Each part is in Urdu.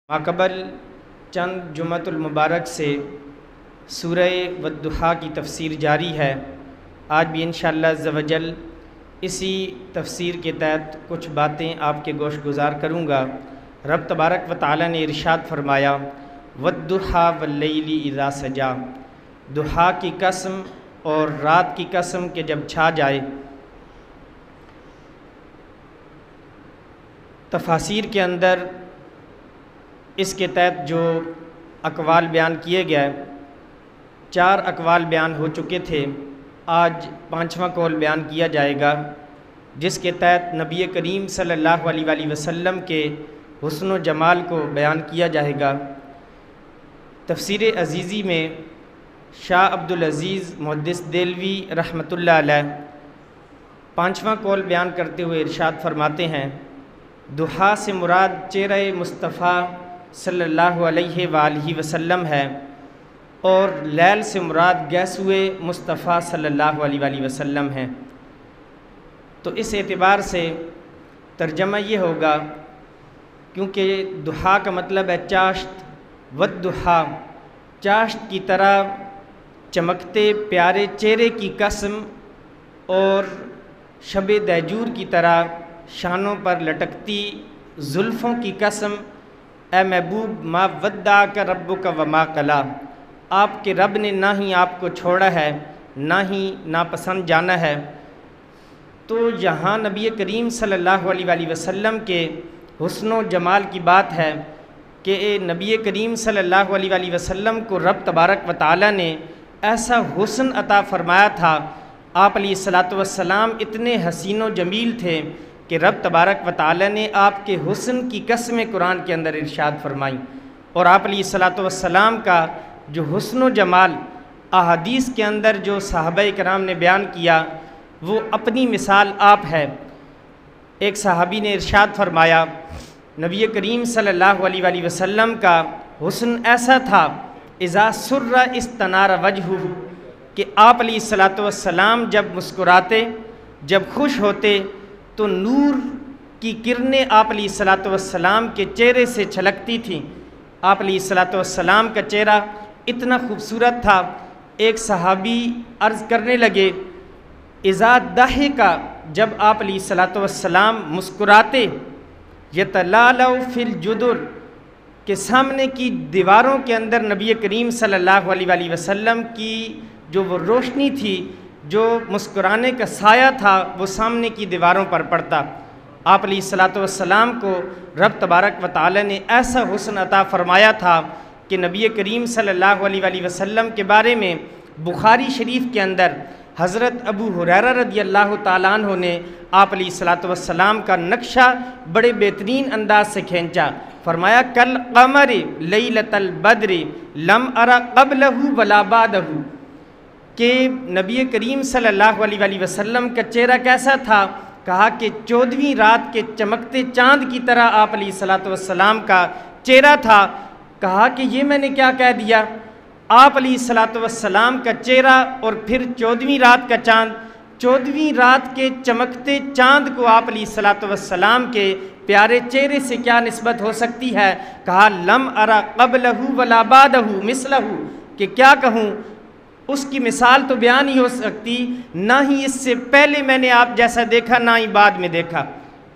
ماقبل چند جمعۃ المبارک سے سورہ والضحیٰ کی تفسیر جاری ہے۔ آج بھی انشاءاللہ عز و جل اسی تفسیر کے تحت کچھ باتیں آپ کے گوش گزار کروں گا۔ رب تبارک و تعالی نے ارشاد فرمایا والضحیٰ واللیل اذا سجا، ضحیٰ کی قسم اور رات کی قسم کہ جب چھا جائے۔ تفاسیر کے اندر اس کے تحت جو اقوال بیان کیے گئے، 4 اقوال بیان ہو چکے تھے، آج 5واں قول بیان کیا جائے گا، جس کے تحت نبی کریم صلی اللہ علیہ وآلہ وسلم کے حسن و جمال کو بیان کیا جائے گا۔ تفسیر عزیزی میں شاہ عبدالعزیز محدث دہلوی رحمۃ اللہ علیہ 5واں قول بیان کرتے ہوئے ارشاد فرماتے ہیں، ضحیٰ سے مراد چہرہ مصطفیٰ صلی اللہ علیہ وآلہ وسلم ہے، اور لیل سے مراد گیسوئے مصطفیٰ صلی اللہ علیہ وآلہ وسلم ہے۔ تو اس اعتبار سے ترجمہ یہ ہوگا، کیونکہ ضحیٰ کا مطلب ہے چاشت، والضحیٰ چاشت کی طرح چمکتے پیارے چہرے کی قسم اور شب دہجور کی طرح شانوں پر لٹکتی زلفوں کی قسم، اے محبوب ما ودعک ربک وما قلی، آپ کے رب نے نہ ہی آپ کو چھوڑا ہے نہ ہی ناپسند جانا ہے۔ تو یہاں نبی کریم صلی اللہ علیہ وآلہ وسلم کے حسن و جمال کی بات ہے کہ نبی کریم صلی اللہ علیہ وآلہ وسلم کو رب تبارک و تعالی نے ایسا حسن عطا فرمایا تھا، آپ علیہ الصلاۃ والسلام اتنے حسین و جمیل تھے کہ رب تبارک و تعالی نے آپ کے حسن کی قسمیں قرآن کے اندر ارشاد فرمائیں، اور آپ علیہ الصلاۃ والسلام کا جو حسن و جمال احادیث کے اندر جو صحابہ کرام نے بیان کیا، وہ اپنی مثال آپ ہے۔ ایک صحابی نے ارشاد فرمایا، نبی کریم صلی اللہ علیہ وآلہ وسلم کا حسن ایسا تھا، اذا سر استنار وجہہ، کہ آپ علیہ الصلاۃ والسلام جب مسکراتے، جب خوش ہوتے تو نور کی کرنیں آپ علیہ الصلاۃ والسلام کے چہرے سے چھلکتی تھیں۔ آپ علیہ الصلاۃ والسلام کا چہرہ اتنا خوبصورت تھا، ایک صحابی عرض کرنے لگے، اذا ضحک، جب آپ علیہ الصلاۃ والسلام مسکراتے، یتلالو فی الجدر، کہ سامنے کی دیواروں کے اندر نبی کریم صلی اللہ علیہ وآلہ وسلم کی جو وہ روشنی تھی، جو مسکرانے کا سایہ تھا، وہ سامنے کی دیواروں پر پڑتا۔ آپ علیہ الصلاۃ والسلام کو رب تبارک و تعالی نے ایسا حسن عطا فرمایا تھا کہ نبی کریم صلی اللہ علیہ وآلہ وسلم کے بارے میں بخاری شریف کے اندر حضرت ابو ہریرہ رضی اللہ تعالیٰ عنہ نے آپ علیہ الصلاۃ والسلام کا نقشہ بڑے بہترین انداز سے کھینچا، فرمایا کل قمر لیلۃ البدر لم ارى قبلہ ولا بعدہ، کہ نبی کریم صلی اللہ علیہ وآلہ وسلم کا چہرہ کیسا تھا، کہا کہ 14ویں رات کے چمکتے چاند کی طرح آپ علیہ الصلاۃ والسلام کا چہرہ تھا۔ کہا کہ یہ میں نے کیا کہہ دیا، آپ علیہ الصلاۃ والسلام کا چہرہ اور پھر 14ویں رات کا چاند، 14ویں رات کے چمکتے چاند کو آپ علیہ الصلاۃ والسلام کے پیارے چہرے سے کیا نسبت ہو سکتی ہے، کہا لم ارى قبلہ ولا بعدہ مثلہ، کہ کیا کہوں، اس کی مثال تو بیان ہی ہو سکتی، نہ ہی اس سے پہلے میں نے آپ جیسا دیکھا نہ ہی بعد میں دیکھا۔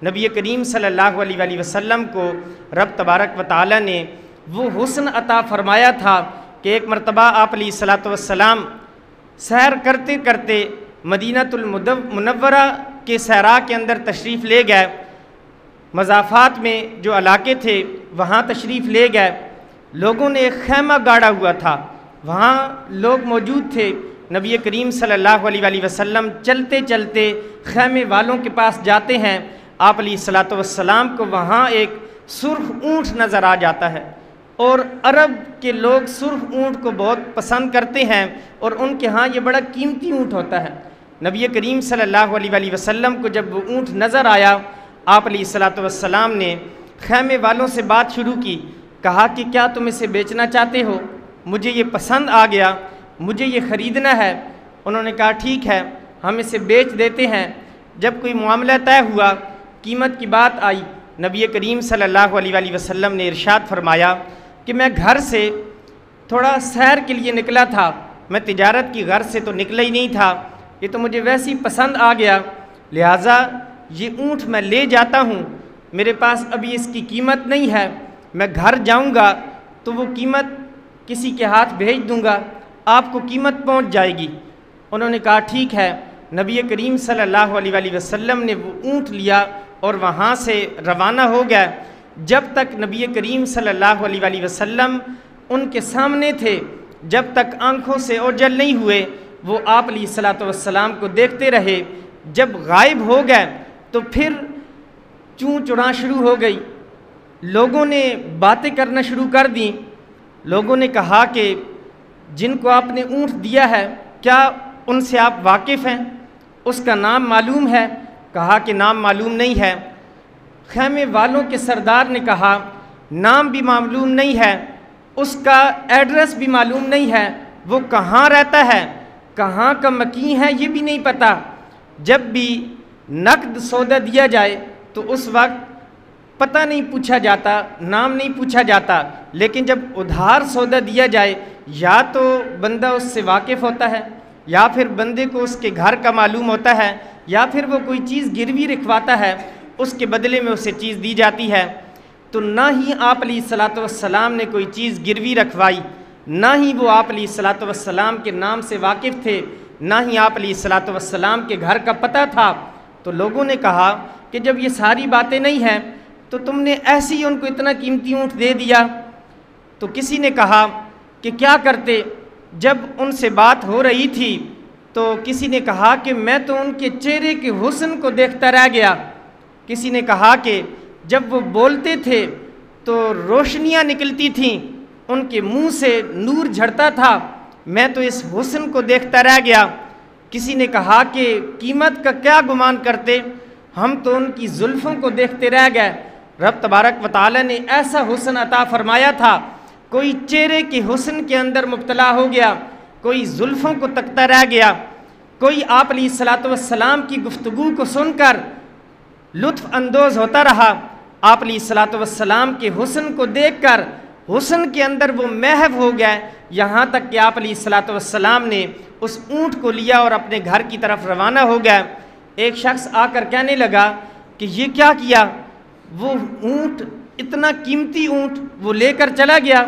نبی کریم صلی اللہ علیہ وآلہ وسلم کو رب تبارک و تعالی نے وہ حسن عطا فرمایا تھا کہ ایک مرتبہ آپ علیہ الصلاۃ والسلام سیر کرتے کرتے مدینہ المنورہ کے صحرا کے اندر تشریف لے گئے، مضافات میں جو علاقے تھے وہاں تشریف لے گئے، لوگوں نے ایک خیمہ گاڑا ہوا تھا، وہاں لوگ موجود تھے۔ نبی کریم صلی اللہ علیہ وآلہ وسلم چلتے چلتے خیمے والوں کے پاس جاتے ہیں، آپ علیہ الصلاۃ والسلام کو وہاں ایک سرخ اونٹ نظر آ جاتا ہے، اور عرب کے لوگ سرخ اونٹ کو بہت پسند کرتے ہیں، اور ان کے ہاں یہ بڑا قیمتی اونٹ ہوتا ہے۔ نبی کریم صلی اللہ علیہ وآلہ وسلم کو جب وہ اونٹ نظر آیا، آپ علیہ الصلاۃ والسلام نے خیمے والوں سے بات شروع کی، کہا کہ کیا تم اسے بیچنا چاہتے ہو، مجھے یہ پسند آ گیا، مجھے یہ خریدنا ہے۔ انہوں نے کہا ٹھیک ہے، ہم اسے بیچ دیتے ہیں۔ جب کوئی معاملہ طے ہوا، قیمت کی بات آئی، نبی کریم صلی اللہ علیہ وآلہ وسلم نے ارشاد فرمایا کہ میں گھر سے تھوڑا سیر کے لیے نکلا تھا، میں تجارت کی غرض سے تو نکلا ہی نہیں تھا، یہ تو مجھے ویسی پسند آ گیا، لہٰذا یہ اونٹ میں لے جاتا ہوں، میرے پاس ابھی اس کی قیمت نہیں ہے، میں گھر جاؤں گا تو وہ قیمت کسی کے ہاتھ بھیج دوں گا، آپ کو قیمت پہنچ جائے گی۔ انہوں نے کہا ٹھیک ہے۔ نبی کریم صلی اللہ علیہ وآلہ وسلم نے وہ اونٹ لیا اور وہاں سے روانہ ہو گیا۔ جب تک نبی کریم صلی اللہ علیہ وآلہ وسلم ان کے سامنے تھے، جب تک آنکھوں سے اوجھل نہیں ہوئے، وہ آپ علیہ الصلوۃ والسلام کو دیکھتے رہے۔ جب غائب ہو گئے تو پھر چوں چڑاں شروع ہو گئی، لوگوں نے باتیں کرنا شروع کر دیں۔ لوگوں نے کہا کہ جن کو آپ نے اونٹ دیا ہے کیا ان سے آپ واقف ہیں، اس کا نام معلوم ہے؟ کہا کہ نام معلوم نہیں ہے۔ خیمے والوں کے سردار نے کہا نام بھی معلوم نہیں ہے، اس کا ایڈریس بھی معلوم نہیں ہے، وہ کہاں رہتا ہے، کہاں کا مکین ہے یہ بھی نہیں پتہ۔ جب بھی نقد سودا دیا جائے تو اس وقت پتہ نہیں پوچھا جاتا، نام نہیں پوچھا جاتا، لیکن جب ادھار سودا دیا جائے یا تو بندہ اس سے واقف ہوتا ہے، یا پھر بندے کو اس کے گھر کا معلوم ہوتا ہے، یا پھر وہ کوئی چیز گروی رکھواتا ہے، اس کے بدلے میں اسے چیز دی جاتی ہے۔ تو نہ ہی آپ علیہ الصلوۃ والسلام نے کوئی چیز گروی رکھوائی، نہ ہی وہ آپ علیہ الصلوۃ والسلام کے نام سے واقف تھے، نہ ہی آپ علیہ الصلوۃ والسلام کے گھر کا پتہ تھا۔ تو لوگوں نے کہا کہ جب یہ ساری باتیں نہیں ہیں تو تم نے ایسے ہی ان کو اتنا قیمتی اونٹ دے دیا۔ تو کسی نے کہا کہ کیا کرتے؟ جب ان سے بات ہو رہی تھی تو کسی نے کہا کہ میں تو ان کے چہرے کے حسن کو دیکھتا رہ گیا۔ کسی نے کہا کہ جب وہ بولتے تھے تو روشنیاں نکلتی تھیں، ان کے منہ سے نور جھڑتا تھا، میں تو اس حسن کو دیکھتا رہ گیا۔ کسی نے کہا کہ قیمت کا کیا گمان کرتے، ہم تو ان کی زلفوں کو دیکھتے رہ گئے، رب تبارک و تعالی نے ایسا حسن عطا فرمایا تھا، کوئی چہرے کے حسن کے اندر مبتلا ہو گیا، کوئی زلفوں کو تکتا رہ گیا، کوئی آپ علیہ الصلوۃ والسلام کی گفتگو کو سن کر لطف اندوز ہوتا رہا، آپ علیہ الصلوۃ والسلام کے حسن کو دیکھ کر حسن کے اندر وہ محو ہو گئے، یہاں تک کہ آپ علیہ الصلوۃ والسلام نے اس اونٹ کو لیا اور اپنے گھر کی طرف روانہ ہو گئے۔ ایک شخص آ کر کہنے لگا کہ یہ کیا کیا، وہ اونٹ اتنا قیمتی اونٹ وہ لے کر چلا گیا،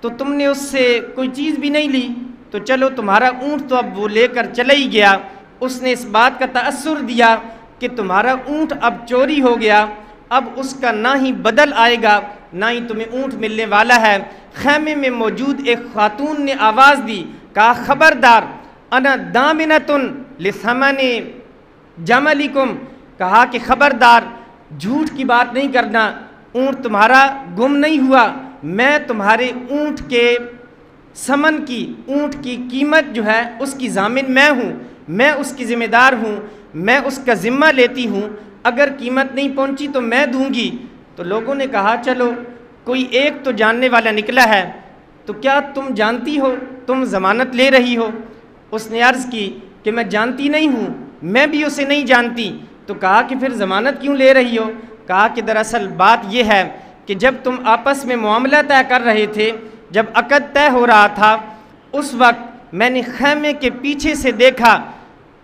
تو تم نے اس سے کوئی چیز بھی نہیں لی، تو چلو تمہارا اونٹ تو اب وہ لے کر چلا ہی گیا۔ اس نے اس بات کا تأثر دیا کہ تمہارا اونٹ اب چوری ہو گیا، اب اس کا نہ ہی بدل آئے گا نہ ہی تمہیں اونٹ ملنے والا ہے۔ خیمے میں موجود ایک خاتون نے آواز دی، کہا خبردار، انا دامنۃ لثمن جملکم، کہا کہ خبردار جھوٹ کی بات نہیں کرنا، اونٹ تمہارا گم نہیں ہوا، میں تمہارے اونٹ کے ثمن کی، اونٹ کی قیمت جو ہے اس کی ضامن میں ہوں، میں اس کی ذمہ دار ہوں، میں اس کا ذمہ لیتی ہوں، اگر قیمت نہیں پہنچی تو میں دوں گی۔ تو لوگوں نے کہا چلو کوئی ایک تو جاننے والا نکلا ہے، تو کیا تم جانتی ہو، تم ضمانت لے رہی ہو؟ اس نے عرض کی کہ میں جانتی نہیں ہوں، میں بھی اسے نہیں جانتی۔ تو کہا کہ پھر ضمانت کیوں لے رہی ہو؟ کہا کہ دراصل بات یہ ہے کہ جب تم آپس میں معاملہ طے کر رہے تھے، جب عقد طے ہو رہا تھا، اس وقت میں نے خیمے کے پیچھے سے دیکھا،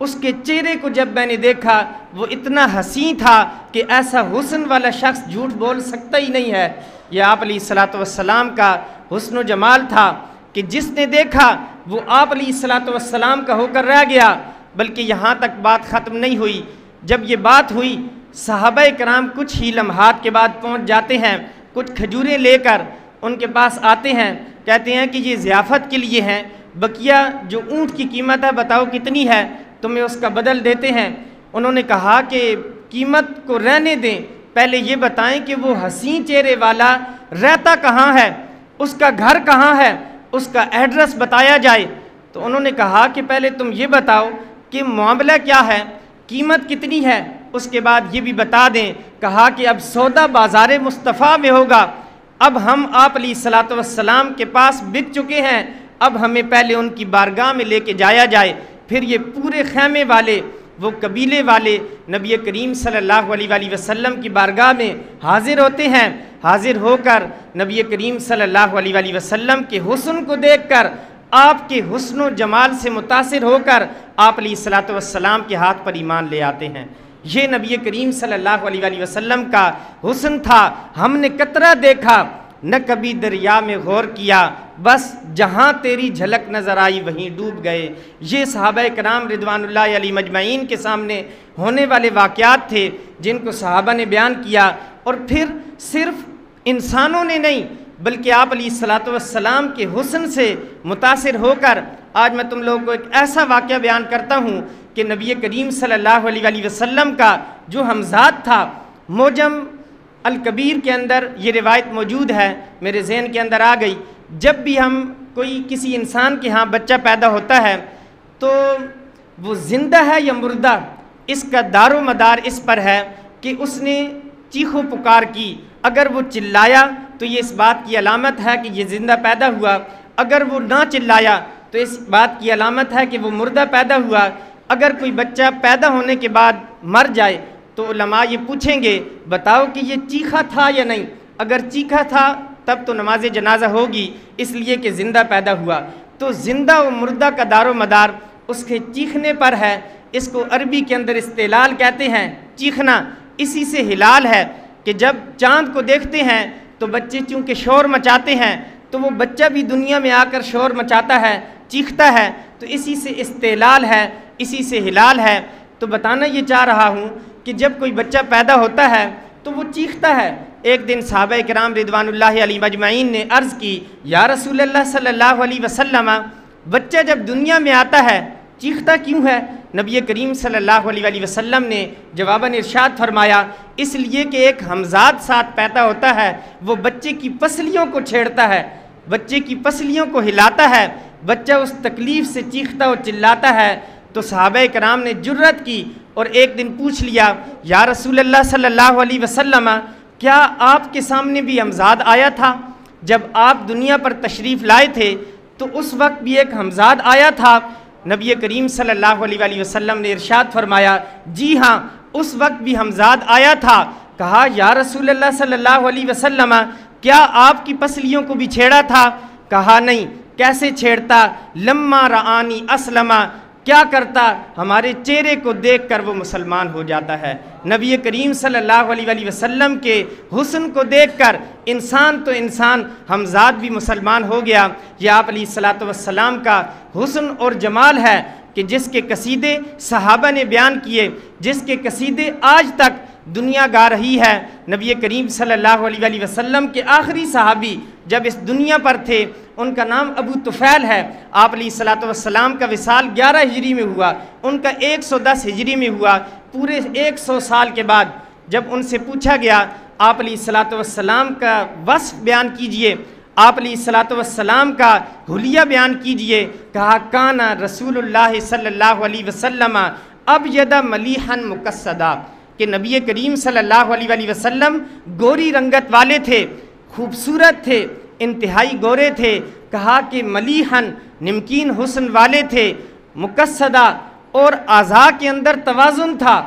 اس کے چہرے کو جب میں نے دیکھا وہ اتنا حسین تھا کہ ایسا حسن والا شخص جھوٹ بول سکتا ہی نہیں ہے۔ یہ آپ علیہ الصلوۃ والسلام کا حسن و جمال تھا کہ جس نے دیکھا وہ آپ علیہ الصلوۃ والسلام کا ہو کر رہ گیا۔ بلکہ یہاں تک بات ختم نہیں ہوئی، جب یہ بات ہوئی صحابہ کرام کچھ ہی لمحات کے بعد پہنچ جاتے ہیں، کچھ کھجوریں لے کر ان کے پاس آتے ہیں، کہتے ہیں کہ یہ ضیافت کے لیے ہیں، بقیہ جو اونٹ کی قیمت ہے بتاؤ کتنی ہے، تمہیں اس کا بدل دیتے ہیں۔ انہوں نے کہا کہ قیمت کو رہنے دیں، پہلے یہ بتائیں کہ وہ حسین چہرے والا رہتا کہاں ہے، اس کا گھر کہاں ہے، اس کا ایڈریس بتایا جائے۔ تو انہوں نے کہا کہ پہلے تم یہ بتاؤ کہ معاملہ کیا ہے، قیمت کتنی ہے، اس کے بعد یہ بھی بتا دیں۔ کہا کہ اب سودا بازار مصطفیٰ میں ہوگا، اب ہم آپ علیہ الصلوۃ والسلام کے پاس بک چکے ہیں، اب ہمیں پہلے ان کی بارگاہ میں لے کے جایا جائے۔ پھر یہ پورے خیمے والے وہ قبیلے والے نبی کریم صلی اللہ علیہ وآلہ وسلم کی بارگاہ میں حاضر ہوتے ہیں۔ حاضر ہو کر نبی کریم صلی اللہ علیہ وآلہ وسلم کے حسن کو دیکھ کر، آپ کے حسن و جمال سے متاثر ہو کر آپ علیہ الصلوۃ والسلام کے ہاتھ پر ایمان لے آتے ہیں۔ یہ نبی کریم صلی اللہ علیہ وآلہ وسلم کا حسن تھا۔ ہم نے قطرہ دیکھا، نہ کبھی دریا میں غور کیا، بس جہاں تیری جھلک نظر آئی وہیں ڈوب گئے۔ یہ صحابہ کرام رضوان اللہ علیہ مجمعین کے سامنے ہونے والے واقعات تھے جن کو صحابہ نے بیان کیا، اور پھر صرف انسانوں نے نہیں بلکہ آپ علیہ الصلوۃ والسلام کے حسن سے متاثر ہو کر آج میں تم لوگوں کو ایک ایسا واقعہ بیان کرتا ہوں کہ نبی کریم صلی اللہ علیہ وآلہ وسلم کا جو ہمزاد تھا، موجم الکبیر کے اندر یہ روایت موجود ہے، میرے ذہن کے اندر آ گئی۔ جب بھی ہم کوئی کسی انسان کے ہاں بچہ پیدا ہوتا ہے تو وہ زندہ ہے یا مردہ، اس کا دار و مدار اس پر ہے کہ اس نے چیخ و پکار کی۔ اگر وہ چلایا تو یہ اس بات کی علامت ہے کہ یہ زندہ پیدا ہوا، اگر وہ نہ چلایا تو اس بات کی علامت ہے کہ وہ مردہ پیدا ہوا۔ اگر کوئی بچہ پیدا ہونے کے بعد مر جائے تو علماء یہ پوچھیں گے بتاؤ کہ یہ چیخا تھا یا نہیں، اگر چیخا تھا تب تو نماز جنازہ ہوگی، اس لیے کہ زندہ پیدا ہوا۔ تو زندہ و مردہ کا دار و مدار اس کے چیخنے پر ہے۔ اس کو عربی کے اندر استعلال کہتے ہیں، چیخنا۔ اسی سے ہلال ہے کہ جب چاند کو دیکھتے ہیں تو بچے چونکہ شور مچاتے ہیں تو وہ بچہ بھی دنیا میں آ کر شور مچاتا ہے، چیختا ہے، تو اسی سے استعلال ہے، اسی سے ہلال ہے۔ تو بتانا یہ چاہ رہا ہوں کہ جب کوئی بچہ پیدا ہوتا ہے تو وہ چیختا ہے۔ ایک دن صحابہ کرام رضوان اللہ علیہ مجمعین نے عرض کی، یا رسول اللہ صلی اللہ علیہ وسلم، بچہ جب دنیا میں آتا ہے چیختا کیوں ہے؟ نبی کریم صلی اللہ علیہ وآلہ وسلم نے جواباً ارشاد فرمایا، اس لیے کہ ایک ہمزاد ساتھ پیدا ہوتا ہے، وہ بچے کی پسلیوں کو چھیڑتا ہے، بچے کی پسلیوں کو ہلاتا ہے، بچہ اس تکلیف سے چیختا اور چلاتا ہے۔ تو صحابہ کرام نے جرأت کی اور ایک دن پوچھ لیا، یا رسول اللہ صلی اللہ علیہ وسلم، کیا آپ کے سامنے بھی ہمزاد آیا تھا؟ جب آپ دنیا پر تشریف لائے تھے تو اس وقت بھی ایک ہمزاد آیا تھا؟ نبی کریم صلی اللہ علیہ وآلہ وسلم نے ارشاد فرمایا، جی ہاں اس وقت بھی ہمزاد آیا تھا۔ کہا، یا رسول اللہ صلی اللہ علیہ وسلم، کیا آپ کی پسلیوں کو بھی چھیڑا تھا؟ کہا نہیں۔ کیسے چھیڑتا؟ لما رآنی اسلما، کیا کرتا؟ ہمارے چہرے کو دیکھ کر وہ مسلمان ہو جاتا ہے۔ نبی کریم صلی اللہ علیہ وآلہ وسلم کے حسن کو دیکھ کر انسان تو انسان ہمزاد بھی مسلمان ہو گیا۔ یہ آپ علیہ الصلوۃ والسلام کا حسن اور جمال ہے کہ جس کے قصیدے صحابہ نے بیان کیے، جس کے قصیدے آج تک دنیا گا رہی ہے۔ نبی کریم صلی اللہ علیہ وآلہ وسلم کے آخری صحابی جب اس دنیا پر تھے ان کا نام ابو طفیل ہے۔ آپ علیہ الصلوۃ والسلام کا وصال 11 ہجری میں ہوا، ان کا 110 ہجری میں ہوا۔ پورے 100 سال کے بعد جب ان سے پوچھا گیا آپ علیہ الصلوۃ والسلام کا وصف بیان کیجئے، آپ علیہ الصلوۃ والسلام کا حلیہ بیان کیجئے، کہا کانا رسول اللہ صلی اللہ علیہ وسلم ابیض ملیحا مقصدا، کہ نبی کریم صلی اللہ علیہ وآلہ وسلم گوری رنگت والے تھے، خوبصورت تھے، انتہائی گورے تھے۔ کہا کہ ملیحن نمکین حسن والے تھے، مقصدہ اور اعضاء کے اندر توازن تھا،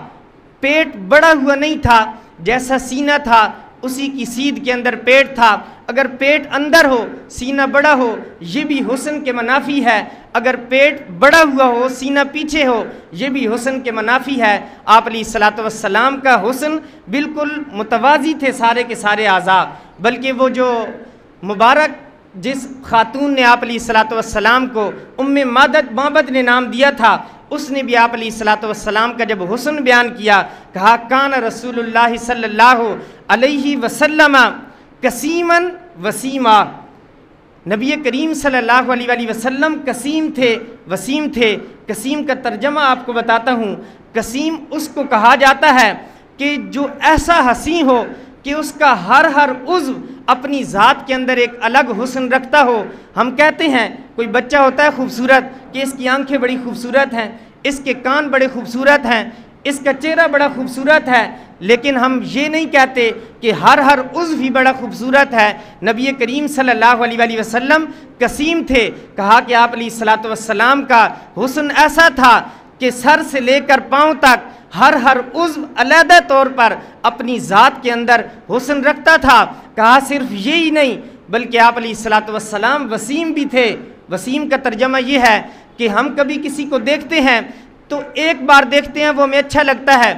پیٹ بڑا ہوا نہیں تھا، جیسا سینہ تھا اسی کی سیدھ کے اندر پیٹ تھا۔ اگر پیٹ اندر ہو سینہ بڑا ہو یہ بھی حسن کے منافی ہے، اگر پیٹ بڑا ہوا ہو سینہ پیچھے ہو یہ بھی حسن کے منافی ہے۔ آپ علیہ الصلوۃ والسلام کا حسن بالکل متوازی تھے سارے کے سارے اعضاء، بلکہ وہ جو مبارک جس خاتون نے آپ علیہ الصلوۃ والسلام کو ام معبد نے نام دیا تھا، اس نے بھی آپ علیہ الصلوۃ والسلام کا جب حسن بیان کیا، کہا کان رسول اللہ صلی اللہ علیہ وسلم قسیماً وسیما، نبی کریم صلی اللہ علیہ وآلہ وسلم قسیم تھے، وسیم تھے۔ قسیم کا ترجمہ آپ کو بتاتا ہوں، قسیم اس کو کہا جاتا ہے کہ جو ایسا حسین ہو کہ اس کا ہر عضو اپنی ذات کے اندر ایک الگ حسن رکھتا ہو۔ ہم کہتے ہیں کوئی بچہ ہوتا ہے خوبصورت کہ اس کی آنکھیں بڑی خوبصورت ہیں، اس کے کان بڑے خوبصورت ہیں، اس کا چہرہ بڑا خوبصورت ہے، لیکن ہم یہ نہیں کہتے کہ ہر عضو ہی بڑا خوبصورت ہے۔ نبی کریم صلی اللہ علیہ وآلہ وسلم قسیم تھے، کہا کہ آپ علیہ الصلوۃ والسلام کا حسن ایسا تھا کہ سر سے لے کر پاؤں تک ہر عضو علیحدہ طور پر اپنی ذات کے اندر حسن رکھتا تھا۔ کہا صرف یہی نہیں بلکہ آپ علیہ الصلوۃ والسلام وسیم بھی تھے۔ وسیم کا ترجمہ یہ ہے کہ ہم کبھی کسی کو دیکھتے ہیں تو ایک بار دیکھتے ہیں وہ ہمیں اچھا لگتا ہے،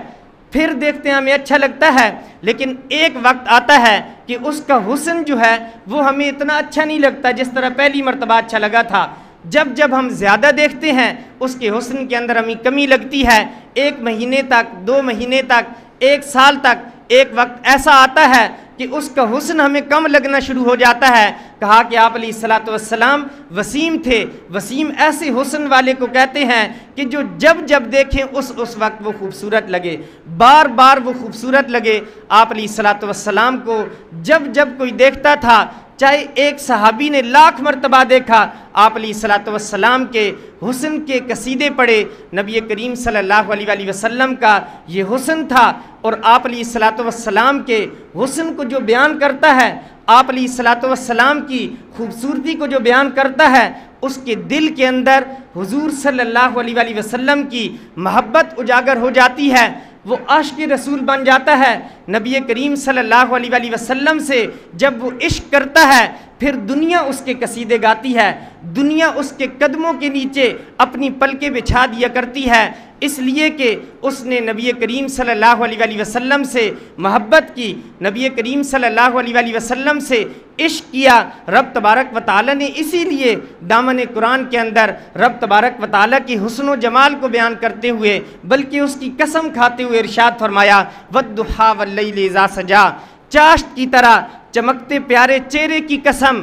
پھر دیکھتے ہیں ہمیں اچھا لگتا ہے، لیکن ایک وقت آتا ہے کہ اس کا حسن جو ہے وہ ہمیں اتنا اچھا نہیں لگتا جس طرح پہلی مرتبہ اچھا لگا تھا۔ جب ہم زیادہ دیکھتے ہیں اس کے حسن کے اندر ہمیں کمی لگتی ہے۔ 1 مہینے تک، 2 مہینے تک، 1 سال تک ایک وقت ایسا آتا ہے کہ اس کا حسن ہمیں کم لگنا شروع ہو جاتا ہے۔ کہا کہ آپ علیہ الصلوۃ والسلام وسیم تھے۔ وسیم ایسے حسن والے کو کہتے ہیں کہ جو جب دیکھیں اس وقت وہ خوبصورت لگے، بار بار وہ خوبصورت لگے۔ آپ علیہ الصلوۃ والسلام کو جب کوئی دیکھتا تھا، چاہے ایک صحابی نے 1,00,000 مرتبہ دیکھا، آپ علیہ الصلوۃ والسلام کے حسن کے قصیدے پڑھے۔ نبی کریم صلی اللہ علیہ وآلہ وسلم کا یہ حسن تھا، اور آپ علیہ الصلوۃ والسلام کے حسن کو جو بیان کرتا ہے، آپ علیہ الصلوۃ والسلام کی خوبصورتی کو جو بیان کرتا ہے، اس کے دل کے اندر حضور صلی اللہ علیہ وآلہ وسلم کی محبت اجاگر ہو جاتی ہے، وہ عاشق رسول بن جاتا ہے۔ نبی کریم صلی اللہ علیہ وآلہ وسلم سے جب وہ عشق کرتا ہے، پھر دنیا اس کے قصیدے گاتی ہے، دنیا اس کے قدموں کے نیچے اپنی پلکیں بچھا دیا کرتی ہے، اس لیے کہ اس نے نبی کریم صلی اللہ علیہ وآلہ وسلم سے محبت کی، نبی کریم صلی اللہ علیہ وآلہ وسلم سے عشق کیا۔ رب تبارک و تعالی نے اسی لیے دامن قرآن کے اندر رب تبارک و تعالی کی حسن و جمال کو بیان کرتے ہوئے بلکہ اس کی قسم کھاتے ہوئے ارشاد فرمایا، وَالضُّحَىٰ وَاللَّيْلِ إِذَا سَجَىٰ، چاشت کی طرح چمکتے پیارے چہرے کی قسم،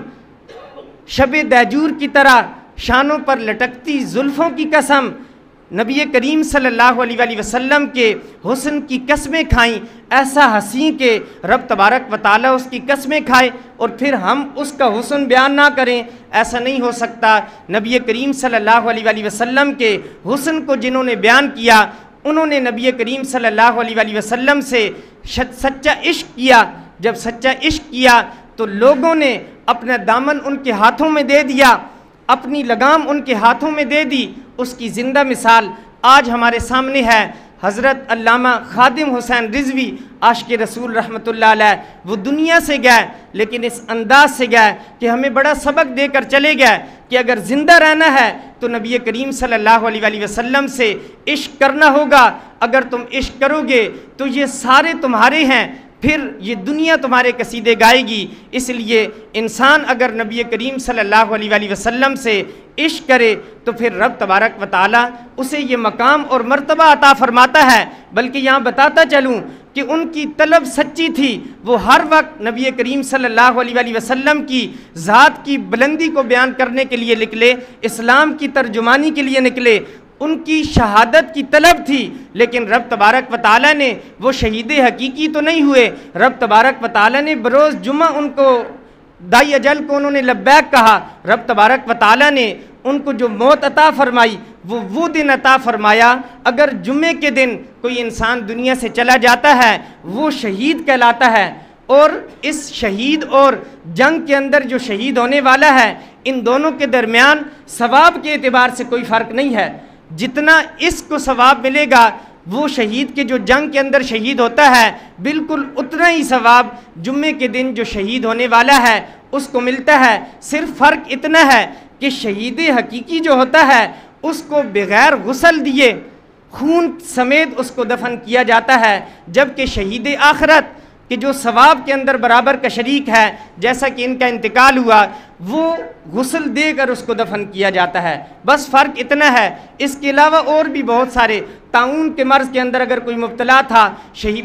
شب دہجور کی طرح شانوں پر لٹکتی زلفوں کی قسم، نبی کریم صلی اللہ علیہ وآلہ وسلم کے حسن کی قسمیں کھائیں، ایسا حسین کہ رب تبارک و تعالیٰ اس کی قسمیں کھائے اور پھر ہم اس کا حسن بیان نہ کریں، ایسا نہیں ہو سکتا۔ نبی کریم صلی اللہ علیہ وآلہ وسلم کے حسن کو جنہوں نے بیان کیا، انہوں نے نبی کریم صلی اللہ علیہ وآلہ وسلم سے سچا عشق کیا۔ جب سچا عشق کیا تو لوگوں نے اپنا دامن ان کے ہاتھوں میں دے دیا، اپنی لگام ان کے ہاتھوں میں دے دی۔ اس کی زندہ مثال آج ہمارے سامنے ہے۔ حضرت علامہ خادم حسین رضوی عاشق رسول رحمۃ اللہ علیہ، وہ دنیا سے گئے لیکن اس انداز سے گئے کہ ہمیں بڑا سبق دے کر چلے گئے کہ اگر زندہ رہنا ہے تو نبی کریم صلی اللہ علیہ وآلہ وسلم سے عشق کرنا ہوگا۔ اگر تم عشق کرو گے تو یہ سارے تمہارے ہیں، پھر یہ دنیا تمہارے قصیدے گائے گی۔ اس لیے انسان اگر نبی کریم صلی اللہ علیہ وآلہ وسلم سے عشق کرے تو پھر رب تبارک و تعالیٰ اسے یہ مقام اور مرتبہ عطا فرماتا ہے۔ بلکہ یہاں بتاتا چلوں کہ ان کی طلب سچی تھی، وہ ہر وقت نبی کریم صلی اللہ علیہ وآلہ وسلم کی ذات کی بلندی کو بیان کرنے کے لیے نکلے، اسلام کی ترجمانی کے لیے نکلے، ان کی شہادت کی طلب تھی، لیکن رب تبارک و تعالیٰ نے وہ شہید حقیقی تو نہیں ہوئے۔ رب تبارک و تعالیٰ نے بروز جمعہ ان کو دائی اجل کو انہوں نے لبیک کہا، رب تبارک و تعالیٰ نے ان کو جو موت عطا فرمائی وہ دن عطا فرمایا۔ اگر جمعے کے دن کوئی انسان دنیا سے چلا جاتا ہے وہ شہید کہلاتا ہے، اور اس شہید اور جنگ کے اندر جو شہید ہونے والا ہے، ان دونوں کے درمیان ثواب کے اعتبار سے کوئی فرق نہیں ہے۔ جتنا اس کو ثواب ملے گا وہ شہید کے جو جنگ کے اندر شہید ہوتا ہے بالکل اتنا ہی ثواب جمعے کے دن جو شہید ہونے والا ہے اس کو ملتا ہے۔ صرف فرق اتنا ہے کہ شہید حقیقی جو ہوتا ہے اس کو بغیر غسل دیے خون سمیت اس کو دفن کیا جاتا ہے، جبکہ شہید آخرت کہ جو ثواب کے اندر برابر کا شریک ہے، جیسا کہ ان کا انتقال ہوا، وہ غسل دے کر اس کو دفن کیا جاتا ہے۔ بس فرق اتنا ہے، اس کے علاوہ اور بھی بہت سارے، طاعون کے مرض کے اندر اگر کوئی مبتلا تھا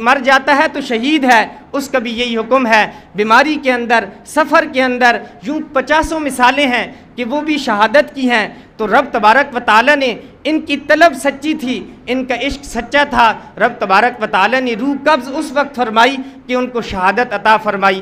مر جاتا ہے تو شہید ہے، اس کا بھی یہی حکم ہے۔ بیماری کے اندر، سفر کے اندر، یوں 50 مثالیں ہیں کہ وہ بھی شہادت کی ہیں۔ تو رب تبارک و تعالیٰ نے ان کی طلب سچی تھی، ان کا عشق سچا تھا، رب تبارک و تعالیٰ نے روح قبض اس وقت فرمائی کہ ان کو شہادت عطا فرمائی۔